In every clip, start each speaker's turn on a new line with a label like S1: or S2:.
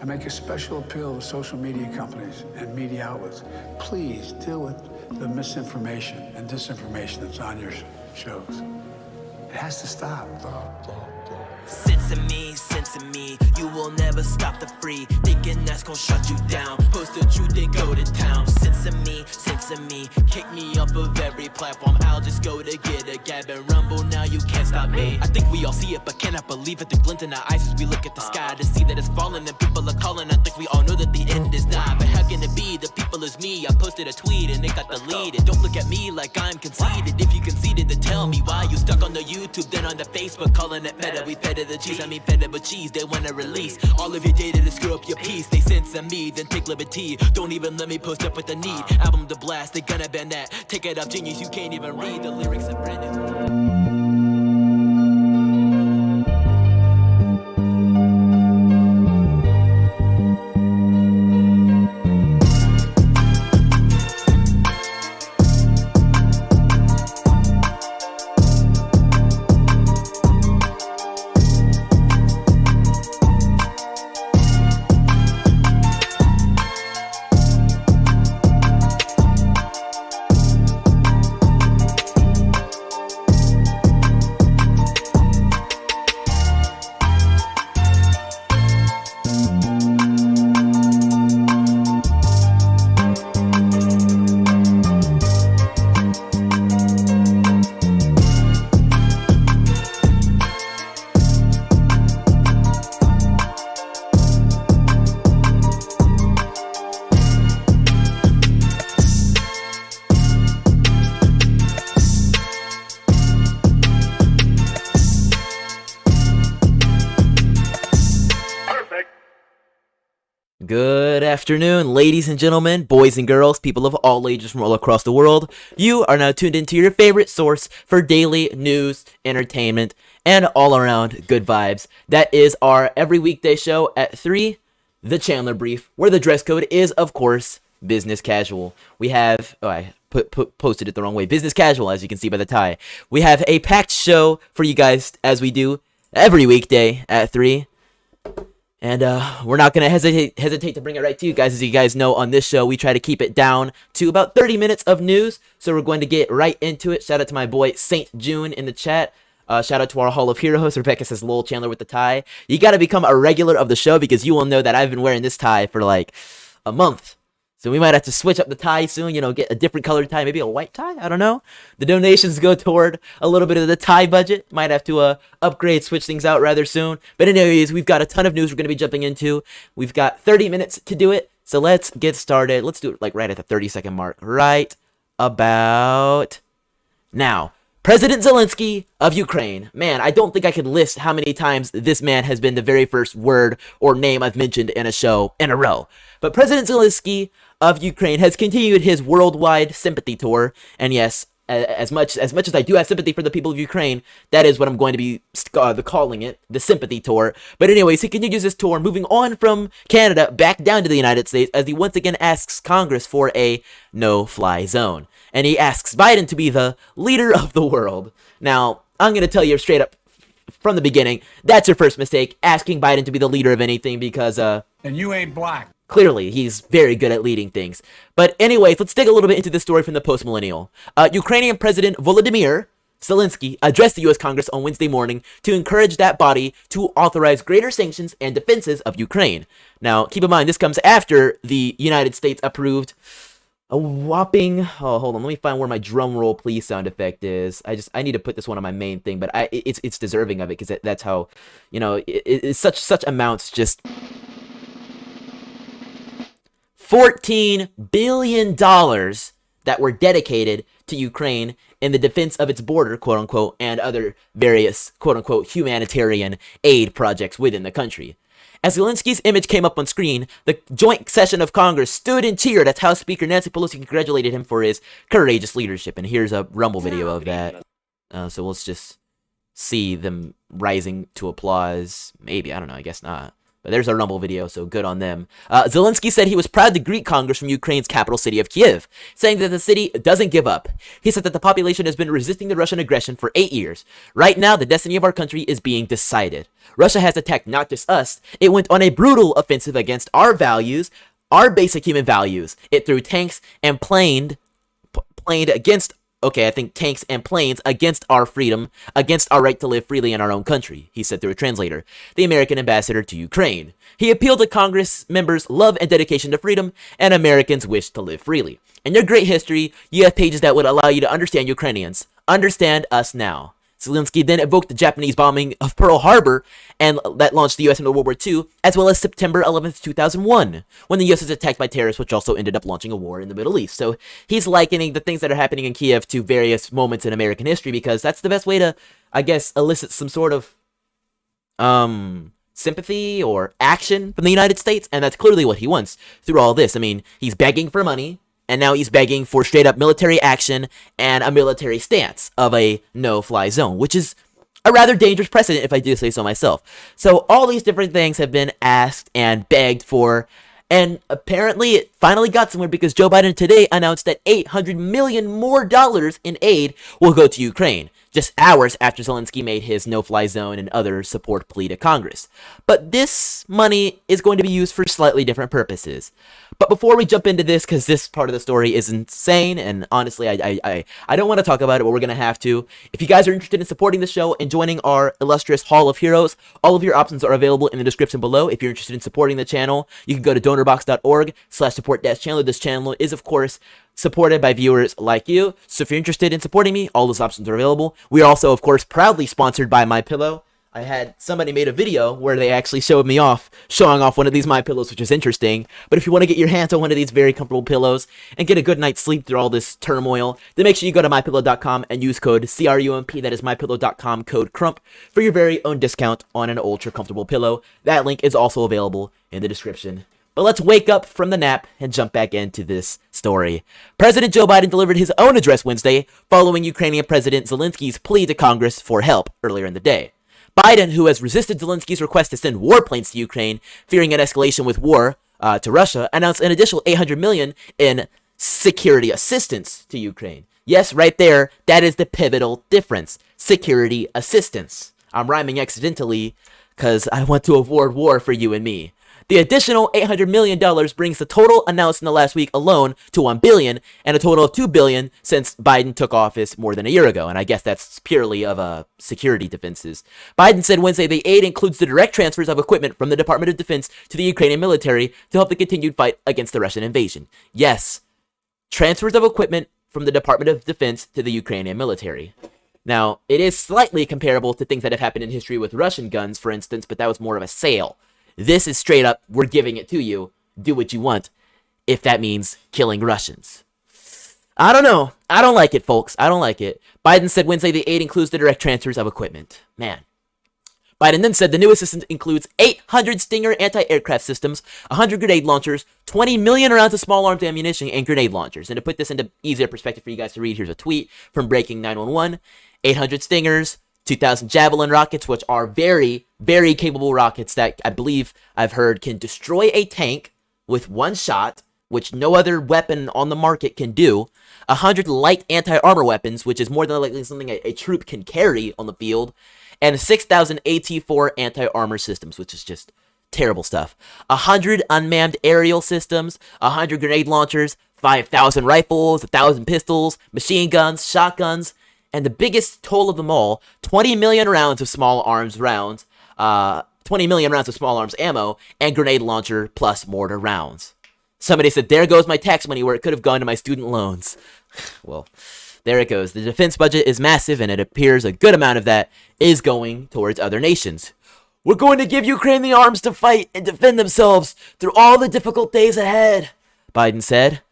S1: I make a special appeal to social media companies and media outlets. Please deal with the misinformation and disinformation that's on your shows. It has to stop.
S2: Sense of me, you will never stop the free. Thinking that's gonna shut you down. Post the truth, then go to town. Sense of me, kick me off of every platform. I'll just go to get a gab and rumble. Now you can't stop me. I think we all see it, but cannot believe it. The glint in our eyes as we look at the sky to see that it's falling and people are calling. I think we all know that the end is nigh. But how can it be? The people is me. I posted a tweet and it got deleted. Don't look at me like I'm conceited. If you conceded, then tell me why you stuck on the YouTube, then on the Facebook, calling it meta. We fed it the cheese, I mean fed it with cheese. They wanna release all of your data to screw up your piece. They censor me, then take liberty. Don't even let me post up with the need. Album to blast, they gonna ban that. Take it off Genius, you can't even read the lyrics of Brandon. Good afternoon, ladies and gentlemen, boys and girls, people of all ages from all across the world. You are now tuned into your favorite source for daily news, entertainment, and all-around good vibes. That is our every weekday show at 3, The Chandler Brief, where the dress code is, of course, business casual. We have, I posted it the wrong way, business casual, as you can see by the tie. We have a packed show for you guys, as we do every weekday at 3. And we're not going to hesitate to bring it right to you guys. As you guys know, on this show, we try to keep it down to about 30 minutes of news. So we're going to get right into it. Shout out to my boy, Saint June, in the chat. Shout out to our Hall of Heroes. Rebecca says, lol, Chandler with the tie. You got to become a regular of the show because you will know that I've been wearing this tie for like a month. So we might have to switch up the tie soon, get a different colored tie, maybe a white tie, I don't know. The donations go toward a little bit of the tie budget. Might have to upgrade, switch things out rather soon. But anyways, we've got a ton of news we're going to be jumping into. We've got 30 minutes to do it, so let's get started. Let's do it like right at the 30-second mark, right about now. President Zelensky of Ukraine. Man, I don't think I could list how many times this man has been the very first word or name I've mentioned in a show in a row. But President Zelensky of Ukraine has continued his worldwide sympathy tour. And yes, as much as I do have sympathy for the people of Ukraine, that is what I'm going to be calling it, the sympathy tour. But anyways, he continues his tour, moving on from Canada back down to the United States as he once again asks Congress for a no-fly zone. And he asks Biden to be the leader of the world. Now, I'm going to tell you straight up from the beginning, that's your first mistake, asking Biden to be the leader of anything because,
S1: And you ain't black.
S2: Clearly, he's very good at leading things. But anyways, let's dig a little bit into this story from the post-millennial. Ukrainian President Volodymyr Zelensky addressed the U.S. Congress on Wednesday morning to encourage that body to authorize greater sanctions and defenses of Ukraine. Now, keep in mind, this comes after the United States approved a whopping... Oh, hold on. Let me find where my drum roll please sound effect is. I need to put this one on my main thing, but it's deserving of it because that's how, it's such amounts just... $14 billion that were dedicated to Ukraine in the defense of its border, quote-unquote, and other various, quote-unquote, humanitarian aid projects within the country. As Zelensky's image came up on screen, the joint session of Congress stood and cheered as House Speaker Nancy Pelosi congratulated him for his courageous leadership. And here's a Rumble video of that. So let's just see them rising to applause. Maybe, I don't know, I guess not. But there's our Rumble video, so good on them. Zelensky said he was proud to greet Congress from Ukraine's capital city of Kiev, saying that the city doesn't give up. He said that the population has been resisting the Russian aggression for 8 years. Right now, the destiny of our country is being decided. Russia has attacked not just us, it went on a brutal offensive against our values, our basic human values. It threw tanks and planed against tanks and planes against our freedom, against our right to live freely in our own country, he said through a translator, the American ambassador to Ukraine. He appealed to Congress members' love and dedication to freedom and Americans' wish to live freely. In your great history, you have pages that would allow you to understand Ukrainians. Understand us now. Zelensky then evoked the Japanese bombing of Pearl Harbor and that launched the U.S. into World War II, as well as September 11th, 2001, when the U.S. was attacked by terrorists, which also ended up launching a war in the Middle East. So he's likening the things that are happening in Kiev to various moments in American history because that's the best way to, I guess, elicit some sort of sympathy or action from the United States, and that's clearly what he wants through all this. I mean, he's begging for money, and now he's begging for straight up military action and a military stance of a no-fly zone, which is a rather dangerous precedent if I do say so myself. So all these different things have been asked and begged for, and apparently it finally got somewhere because Joe Biden today announced that $800 million more in aid will go to Ukraine, just hours after Zelensky made his no-fly zone and other support plea to Congress. But this money is going to be used for slightly different purposes. But before we jump into this, because this part of the story is insane, and honestly, I don't want to talk about it, but we're going to have to. If you guys are interested in supporting the show and joining our illustrious Hall of Heroes, all of your options are available in the description below. If you're interested in supporting the channel, you can go to donorbox.org/support-channel. This channel is, of course, supported by viewers like you. So if you're interested in supporting me, all those options are available. We are also, of course, proudly sponsored by MyPillow. I had somebody made a video where they actually showed me off, showing off one of these MyPillows, which is interesting. But if you want to get your hands on one of these very comfortable pillows and get a good night's sleep through all this turmoil, then make sure you go to mypillow.com and use code CRUMP, that is mypillow.com code CRUMP, for your very own discount on an ultra comfortable pillow. That link is also available in the description. But let's wake up from the nap and jump back into this story. President Joe Biden delivered his own address Wednesday following Ukrainian President Zelensky's plea to Congress for help earlier in the day. Biden, who has resisted Zelensky's request to send warplanes to Ukraine, fearing an escalation with war to Russia, announced an additional $800 million in security assistance to Ukraine. Yes, right there, that is the pivotal difference. Security assistance. I'm rhyming accidentally because I want to avoid war for you and me. The additional $800 million brings the total announced in the last week alone to $1 billion, and a total of $2 billion since Biden took office more than a year ago, and I guess that's purely of security defenses. Biden said Wednesday the aid includes the direct transfers of equipment from the Department of Defense to the Ukrainian military to help the continued fight against the Russian invasion. Yes, transfers of equipment from the Department of Defense to the Ukrainian military. Now, it is slightly comparable to things that have happened in history with Russian guns, for instance, but that was more of a sale. This is straight up, we're giving it to you, do what you want, if that means killing Russians. I don't know. I don't like it, folks. I don't like it. Biden said Wednesday the aid includes the direct transfers of equipment. Man. Biden then said the new assistance includes 800 Stinger anti-aircraft systems, 100 grenade launchers, 20 million rounds of small arms ammunition, and grenade launchers. And to put this into easier perspective for you guys to read, here's a tweet from Breaking 911. 800 Stingers, 2,000 Javelin rockets, which are very, very capable rockets that I believe I've heard can destroy a tank with one shot, which no other weapon on the market can do. 100 light anti-armor weapons, which is more than likely something a troop can carry on the field. And 6,000 AT-4 anti-armor systems, which is just terrible stuff. 100 unmanned aerial systems, 100 grenade launchers, 5,000 rifles, 1,000 pistols, machine guns, shotguns, and the biggest toll of them all, 20 million rounds of small arms rounds, 20 million rounds of small arms ammo, and grenade launcher plus mortar rounds. Somebody said, there goes my tax money where it could have gone to my student loans. Well, there it goes. The defense budget is massive, and it appears a good amount of that is going towards other nations. We're going to give Ukraine the arms to fight and defend themselves through all the difficult days ahead, Biden said.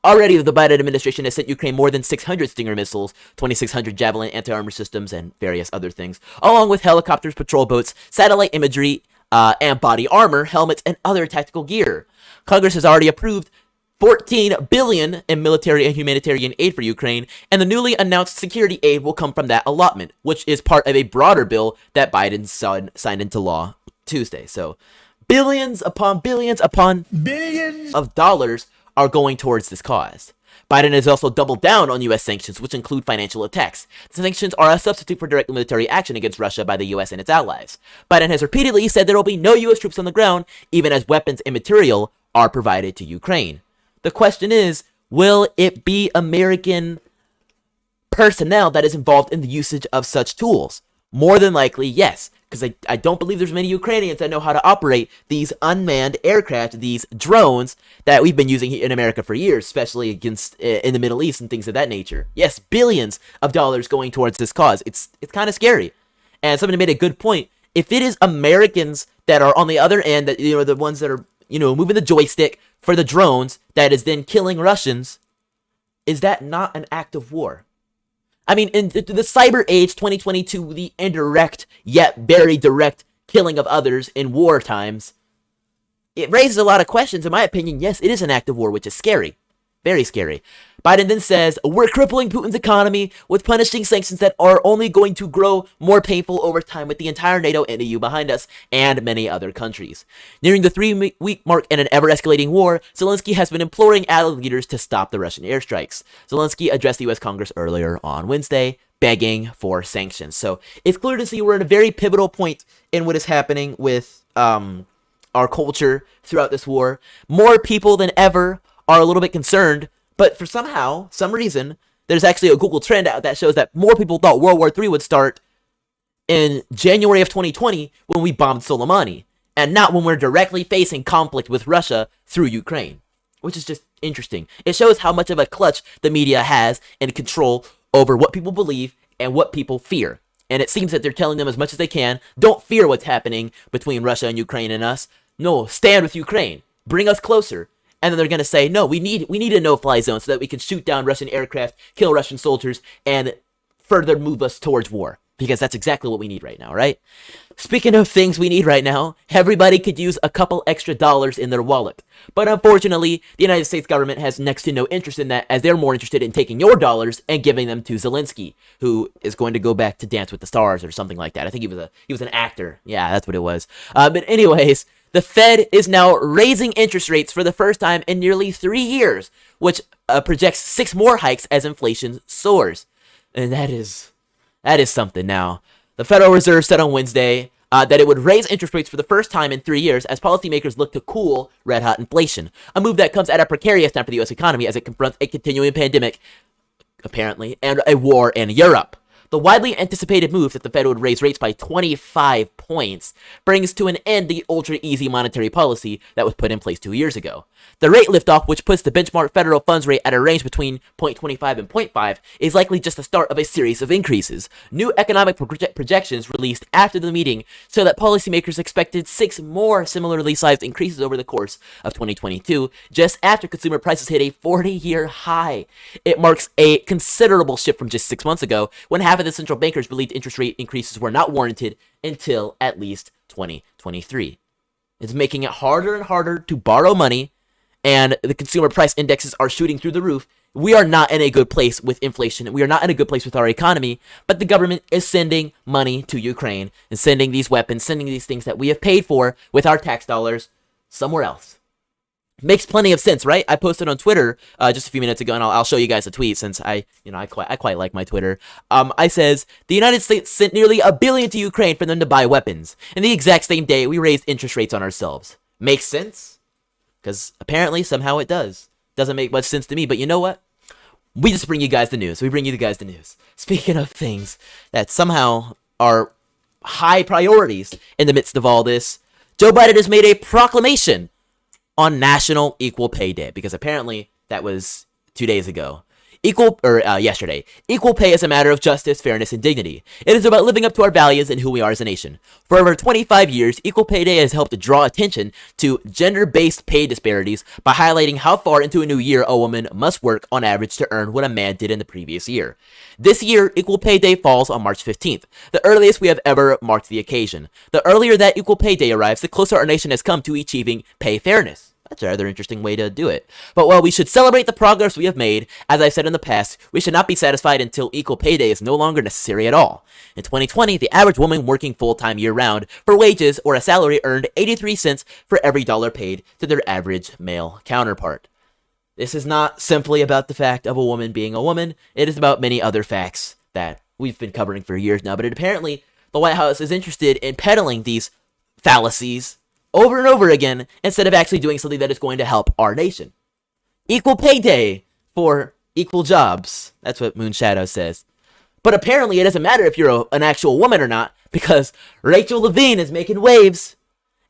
S2: Already, the Biden administration has sent Ukraine more than 600 Stinger missiles, 2,600 Javelin anti-armor systems, and various other things, along with helicopters, patrol boats, satellite imagery, and body armor, helmets, and other tactical gear. Congress has already approved $14 billion in military and humanitarian aid for Ukraine, and the newly announced security aid will come from that allotment, which is part of a broader bill that Biden signed into law Tuesday. So, Billions upon billions upon
S1: Billions
S2: of dollars are going towards this cause. Biden has also doubled down on U.S. sanctions, which include financial attacks. The sanctions are a substitute for direct military action against Russia by the U.S. and its allies. Biden has repeatedly said there will be no U.S. troops on the ground, even as weapons and material are provided to Ukraine. The question is, will it be American personnel that is involved in the usage of such tools? More than likely, yes, because I don't believe there's many Ukrainians that know how to operate these unmanned aircraft, these drones that we've been using in America for years, especially against in the Middle East and things of that nature. Yes, billions of dollars going towards this cause. It's kind of scary. And somebody made a good point. If it is Americans that are on the other end, that the ones that are moving the joystick for the drones, that is then killing Russians, is that not an act of war? I mean, in the cyber age, 2022, the indirect yet very direct killing of others in war times, it raises a lot of questions. In my opinion, yes, it is an act of war, which is scary. Very scary. Biden then says, we're crippling Putin's economy with punishing sanctions that are only going to grow more painful over time with the entire NATO and EU behind us and many other countries. Nearing the 3-week mark in an ever-escalating war, Zelensky has been imploring allied leaders to stop the Russian airstrikes. Zelensky addressed the U.S. Congress earlier on Wednesday, begging for sanctions. So it's clear to see we're at a very pivotal point in what is happening with our culture throughout this war. More people than ever are a little bit concerned, but for some reason, there's actually a Google trend out that shows that more people thought World War III would start in January of 2020 when we bombed Soleimani, and not when we're directly facing conflict with Russia through Ukraine, which is just interesting. It shows how much of a clutch the media has and control over what people believe and what people fear. And it seems that they're telling them as much as they can, don't fear what's happening between Russia and Ukraine and us. No, stand with Ukraine. Bring us closer. And then they're going to say, no, we need a no-fly zone so that we can shoot down Russian aircraft, kill Russian soldiers, and further move us towards war. Because that's exactly what we need right now, right? Speaking of things we need right now, everybody could use a couple extra dollars in their wallet. But unfortunately, the United States government has next to no interest in that, as they're more interested in taking your dollars and giving them to Zelensky, who is going to go back to Dance with the Stars or something like that. I think he was an actor. Yeah, that's what it was. But anyways, the Fed is now raising interest rates for the first time in nearly 3 years, which projects 6 more hikes as inflation soars. And that is something now. The Federal Reserve said on Wednesday that it would raise interest rates for the first time in 3 years as policymakers look to cool red-hot inflation, a move that comes at a precarious time for the U.S. economy as it confronts a continuing pandemic, apparently, and a war in Europe. The widely anticipated move that the Fed would raise rates by 25 points brings to an end the ultra-easy monetary policy that was put in place 2 years ago. The rate liftoff, which puts the benchmark federal funds rate at a range between 0.25 and 0.5, is likely just the start of a series of increases. New economic projections released after the meeting show that policymakers expected 6 more similarly sized increases over the course of 2022, just after consumer prices hit a 40-year high. It marks a considerable shift from just 6 months ago, when half of the central bankers believed interest rate increases were not warranted until at least 2023. It's making it harder and harder to borrow money, and the consumer price indexes are shooting through the roof. We are not in a good place with inflation. We are not in a good place with our economy, but the government is sending money to Ukraine and sending these weapons, sending these things that we have paid for with our tax dollars somewhere else. Makes plenty of sense, right? I posted on Twitter just a few minutes ago, and I'll show you guys a tweet since I quite like my Twitter. I says, the United States sent nearly $1 billion to Ukraine for them to buy weapons. And the exact same day, we raised interest rates on ourselves. Makes sense? Because apparently, somehow it does. Doesn't make much sense to me, but you know what? We just bring you guys the news. We bring you guys the news. Speaking of things that somehow are high priorities in the midst of all this, Joe Biden has made a proclamation on National Equal Pay Day, because apparently that was 2 days ago. Yesterday. Equal pay is a matter of justice, fairness, and dignity. It is about living up to our values and who we are as a nation. For over 25 years, Equal Pay Day has helped to draw attention to gender-based pay disparities by highlighting how far into a new year a woman must work on average to earn what a man did in the previous year. This year, Equal Pay Day falls on March 15th, the earliest we have ever marked the occasion. The earlier that Equal Pay Day arrives, the closer our nation has come to achieving pay fairness. That's a rather interesting way to do it. But while we should celebrate the progress we have made, as I've said in the past, we should not be satisfied until equal pay day is no longer necessary at all. In 2020, the average woman working full-time year-round for wages or a salary earned 83 cents for every dollar paid to their average male counterpart. This is not simply about the fact of a woman being a woman. It is about many other facts that we've been covering for years now. But apparently, the White House is interested in peddling these fallacies over and over again instead of actually doing something that is going to help our nation. Equal pay day for equal jobs. That's what Moonshadow says. But apparently it doesn't matter if you're an actual woman or not, because Rachel Levine is making waves.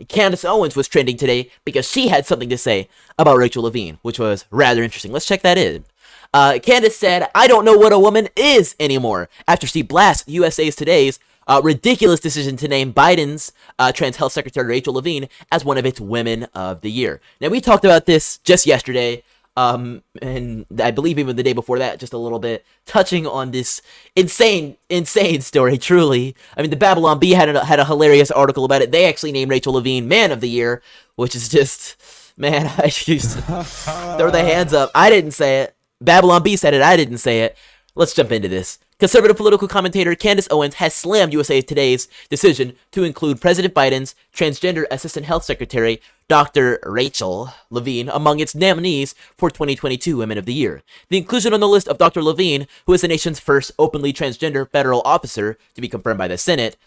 S2: Candace Owens was trending today because she had something to say about Rachel Levine, which was rather interesting. Let's check that in. Candace said, "I don't know what a woman is anymore," after she blasts USA's Today's ridiculous decision to name Biden's Trans Health Secretary Rachel Levine as one of its Women of the Year. Now, we talked about this just yesterday, and I believe even the day before that, just a little bit, touching on this insane story, truly. I mean, the Babylon Bee had a hilarious article about it. They actually named Rachel Levine Man of the Year, which is just, man, I just throw the hands up. I didn't say it. Babylon Bee said it. I didn't say it. Let's jump into this. Conservative political commentator Candace Owens has slammed USA Today's decision to include President Biden's transgender assistant health secretary, Dr. Rachel Levine, among its nominees for 2022 Women of the Year. The inclusion on the list of Dr. Levine, who is the nation's first openly transgender federal officer to be confirmed by the Senate,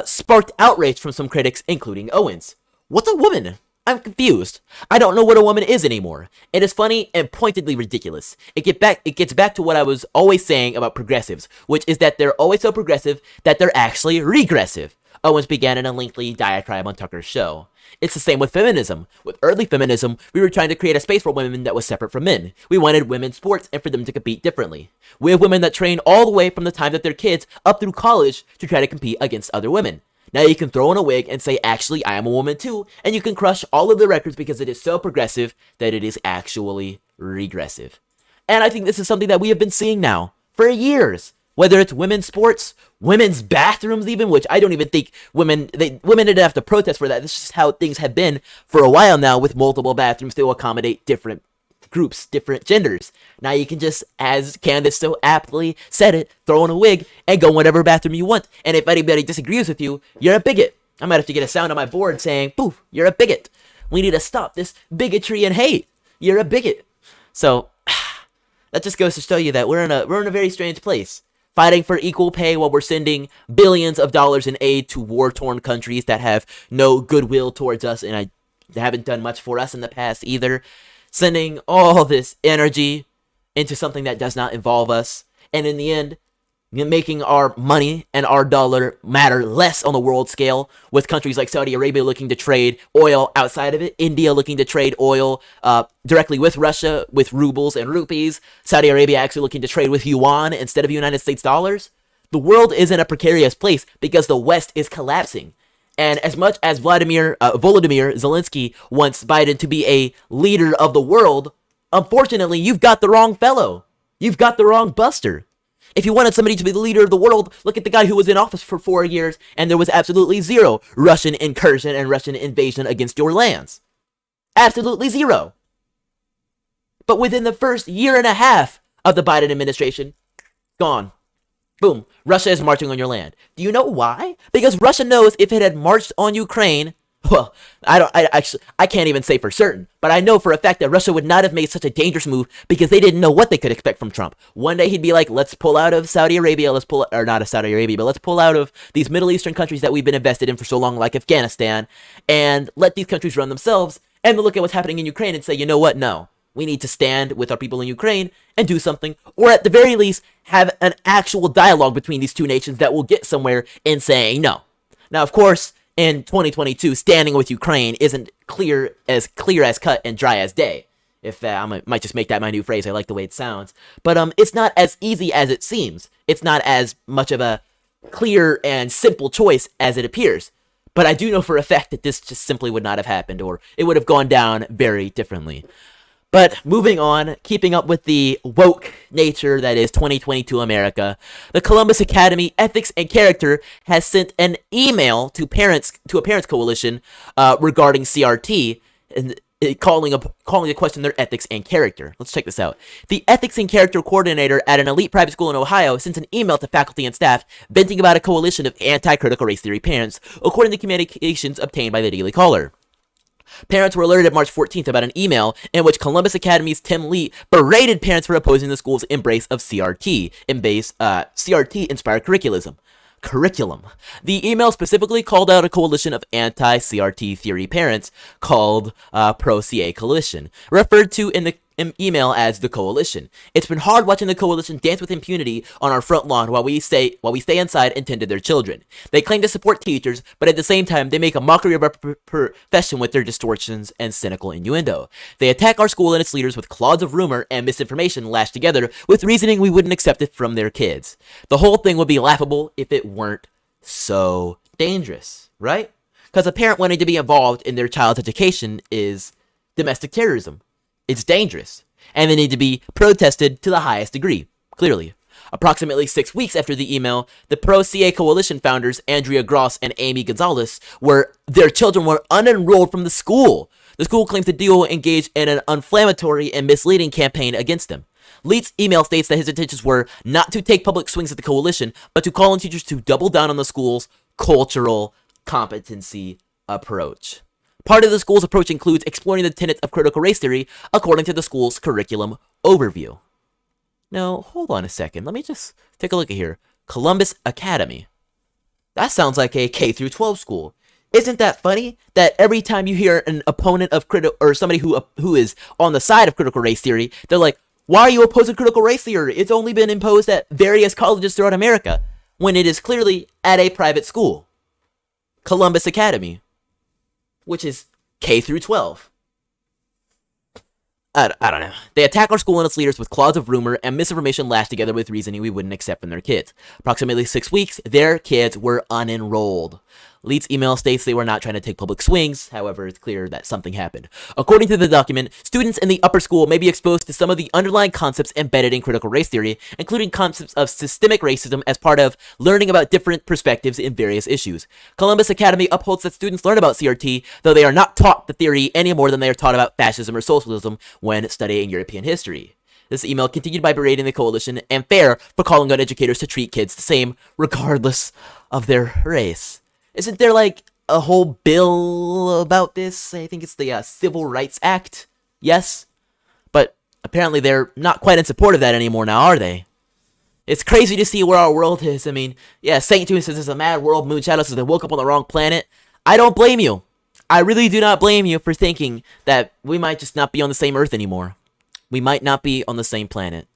S2: sparked outrage from some critics, including Owens. What's a woman? I'm confused. I don't know what a woman is anymore. It is funny and pointedly ridiculous. It gets back to what I was always saying about progressives, which is that they're always so progressive that they're actually regressive. Owens began in a lengthy diatribe on Tucker's show. It's the same with feminism. With early feminism, we were trying to create a space for women that was separate from men. We wanted women's sports and for them to compete differently. We have women that train all the way from the time that they're kids up through college to try to compete against other women. Now you can throw in a wig and say, actually, I am a woman too, and you can crush all of the records because it is so progressive that it is actually regressive. And I think this is something that we have been seeing now for years. Whether it's women's sports, women's bathrooms even, which I don't even think women didn't have to protest for that. This is just how things have been for a while now, with multiple bathrooms to accommodate different groups, different genders. Now you can just, as Candace so aptly said it, throw in a wig and go in whatever bathroom you want. And if anybody disagrees with you, you're a bigot. I might have to get a sound on my board saying, poof, you're a bigot. We need to stop this bigotry and hate. You're a bigot. So that just goes to show you that we're in a very strange place. Fighting for equal pay while we're sending billions of dollars in aid to war-torn countries that have no goodwill towards us, and I haven't done much for us in the past either. Sending all this energy into something that does not involve us, and in the end, making our money and our dollar matter less on the world scale, with countries like Saudi Arabia looking to trade oil outside of it, India looking to trade oil directly with Russia with rubles and rupees, Saudi Arabia actually looking to trade with yuan instead of United States dollars. The world is in a precarious place because the West is collapsing. And as much as Volodymyr Zelensky wants Biden to be a leader of the world, unfortunately, you've got the wrong fellow. You've got the wrong Buster. If you wanted somebody to be the leader of the world, look at the guy who was in office for 4 years, and there was absolutely zero Russian incursion and Russian invasion against your lands. Absolutely zero. But within the first year and a half of the Biden administration, gone. Boom. Russia is marching on your land. Do you know why? Because Russia knows if it had marched on Ukraine, well, I can't even say for certain, but I know for a fact that Russia would not have made such a dangerous move because they didn't know what they could expect from Trump. One day he'd be like, let's pull out of Saudi Arabia, let's pull out of these Middle Eastern countries that we've been invested in for so long, like Afghanistan, and let these countries run themselves, and look at what's happening in Ukraine and say, you know what, no. We need to stand with our people in Ukraine and do something, or at the very least, have an actual dialogue between these two nations that will get somewhere in saying no. Now, of course, in 2022, standing with Ukraine isn't clear as cut and dry as day. If I might just make that my new phrase, I like the way it sounds. But it's not as easy as it seems. It's not as much of a clear and simple choice as it appears. But I do know for a fact that this just simply would not have happened, or it would have gone down very differently. But moving on, keeping up with the woke nature that is 2022 America, the Columbus Academy Ethics and Character has sent an email to a parents coalition regarding CRT, and calling to question their ethics and character. Let's check this out. The ethics and character coordinator at an elite private school in Ohio sent an email to faculty and staff venting about a coalition of anti-critical race theory parents, according to communications obtained by the Daily Caller. Parents were alerted March 14th about an email in which Columbus Academy's Tim Lee berated parents for opposing the school's embrace of CRT-inspired curriculum. The email specifically called out a coalition of anti-CRT theory parents called Pro-CA Coalition, referred to in the email as the Coalition. It's been hard watching the Coalition dance with impunity on our front lawn while we stay inside and tend to their children. They claim to support teachers, but at the same time, they make a mockery of our profession with their distortions and cynical innuendo. They attack our school and its leaders with clods of rumor and misinformation lashed together with reasoning we wouldn't accept it from their kids. The whole thing would be laughable if it weren't so dangerous, right? Because a parent wanting to be involved in their child's education is domestic terrorism. It's dangerous, and they need to be protested to the highest degree, clearly. Approximately 6 weeks after the email, the Pro-CA Coalition founders, Andrea Gross and Amy Gonzalez, their children were unenrolled from the school. The school claims the duo engaged in an inflammatory and misleading campaign against them. Lee's email states that his intentions were not to take public swings at the coalition, but to call on teachers to double down on the school's cultural competency approach. Part of the school's approach includes exploring the tenets of critical race theory according to the school's curriculum overview. Now, hold on a second. Let me just take a look at here. Columbus Academy. That sounds like a K-12 school. Isn't that funny? That every time you hear an opponent of or somebody who is on the side of critical race theory, they're like, why are you opposing critical race theory? It's only been imposed at various colleges throughout America, when it is clearly at a private school. Columbus Academy, which is K-12. I don't know. They attack our school and its leaders with clods of rumor and misinformation lashed together with reasoning we wouldn't accept from their kids. Approximately 6 weeks, their kids were unenrolled. Leeds' email states they were not trying to take public swings. However, it's clear that something happened. According to the document, students in the upper school may be exposed to some of the underlying concepts embedded in critical race theory, including concepts of systemic racism as part of learning about different perspectives in various issues. Columbus Academy upholds that students learn about CRT, though they are not taught the theory any more than they are taught about fascism or socialism when studying European history. This email continued by berating the coalition and FAIR for calling on educators to treat kids the same, regardless of their race. Isn't there like a whole bill about this? I think it's the Civil Rights Act. Yes? But apparently they're not quite in support of that anymore now, are they? It's crazy to see where our world is. I mean, yeah, Saint Tune says it's a mad world. Moonshadow says they woke up on the wrong planet. I don't blame you. I really do not blame you for thinking that we might just not be on the same Earth anymore. We might not be on the same planet.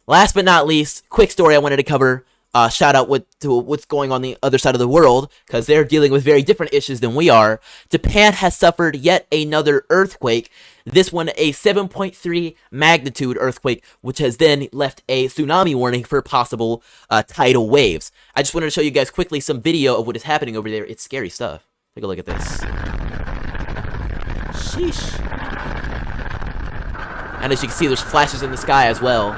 S2: Last but not least, quick story I wanted to cover. Shout out to what's going on the other side of the world, because they're dealing with very different issues than we are. Japan has suffered yet another earthquake, this one a 7.3 magnitude earthquake, which has then left a tsunami warning for possible tidal waves. I just wanted to show you guys quickly some video of what is happening over there. It's scary stuff. Take a look at this. Sheesh. And as you can see, there's flashes in the sky as well.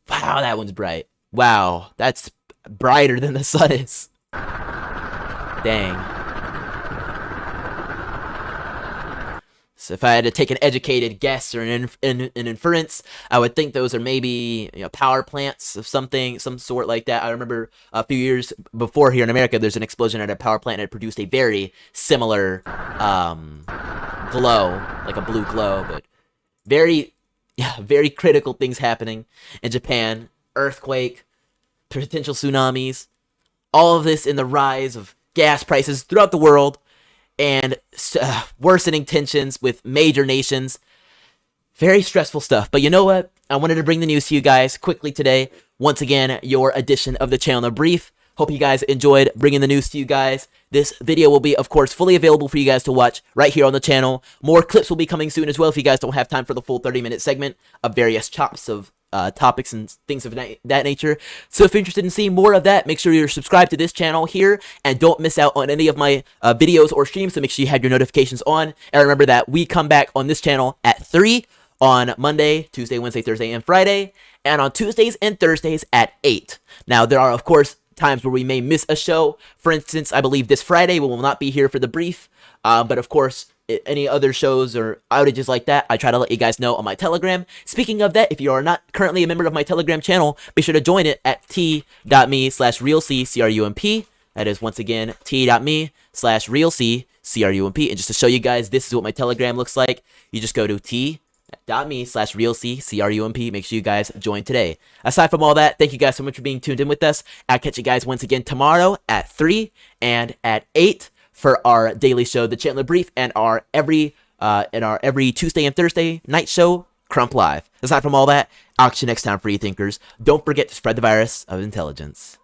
S2: Wow, that one's bright. Wow, that's brighter than the sun is. Dang. So if I had to take an educated guess or an inference, I would think those are maybe power plants of some sort like that. I remember a few years before here in America, there's an explosion at a power plant and it produced a very similar glow, like a blue glow, but very critical things happening in Japan. Earthquake, potential tsunamis, all of this in the rise of gas prices throughout the world, and worsening tensions with major nations. Very stressful stuff. But you know what? I wanted to bring the news to you guys quickly today. Once again, your edition of the Chandler Brief. Hope you guys enjoyed bringing the news to you guys. This video will be, of course, fully available for you guys to watch right here on the channel. More clips will be coming soon as well if you guys don't have time for the full 30-minute segment of various chops of topics and things of that nature. So if you're interested in seeing more of that, make sure you're subscribed to this channel here and don't miss out on any of my videos or streams. So make sure you have your notifications on. And remember that we come back on this channel at 3 on Monday, Tuesday, Wednesday, Thursday, and Friday, and on Tuesdays and Thursdays at 8. Now, there are, of course, times where we may miss a show. For instance, I believe this Friday we will not be here for the brief, but of course, any other shows or outages like that, I try to let you guys know on my Telegram. Speaking of that, if you are not currently a member of my Telegram channel, be sure to join it at t.me/realccrump. That is, once again, t.me/realccrump. And just to show you guys, this is what my Telegram looks like. You just go to t.me/realccrump. Make sure you guys join today. Aside from all that, thank you guys so much for being tuned in with us. I'll catch you guys once again tomorrow at 3 and at 8 for our daily show, The Chandler Brief, and our every Tuesday and Thursday night show, Crump Live. Aside from all that, I'll catch you next time, free thinkers. Don't forget to spread the virus of intelligence.